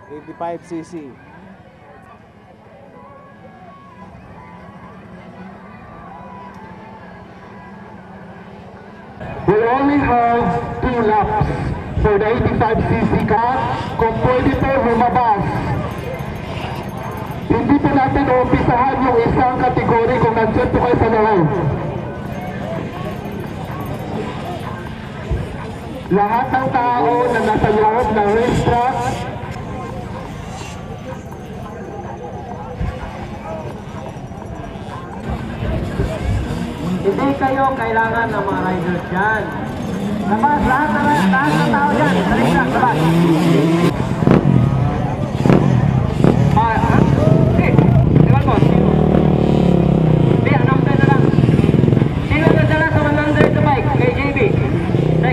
85cc. We only have 2 laps for the 85cc car. Kung pwede po lumabas. Hindi po natin umpisahan yung isang kategory kung nandiyan po kayo sa loob. Lahat ng tao na nasa loob ng racetrack hindi kayo kailangan ng mga riders dyan. Labas, lahat ng tao dyan. Dali lang, labas. Ewan mo, sino? Hindi, number na lang. Sino nadala sa 100 sa bike? Kay JB.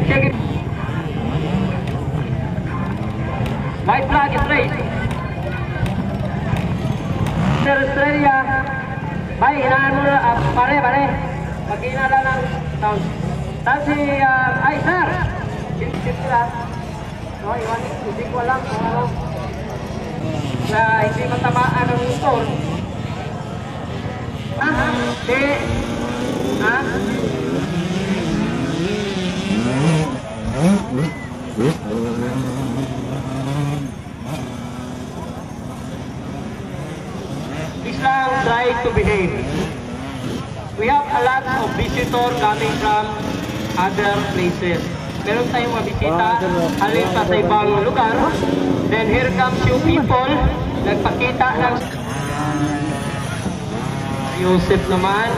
Check it. White flag is raised. Sir Estrella. Bay, hinaan mo na. Pare. Pag-inala ng sound. Tapos si, ay, sir! Sit sila. No, iwan, hindi ko alam kung ano. Na hindi matamaan ang motor. Di. Islam try to behave. We have a lot of visitors coming from other places. Meron tayong mga bisita halin pa sa ibang lugar. Then here comes few people nagpakita ng Yusef naman.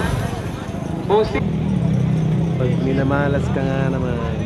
Oy, minamalas ka nga naman.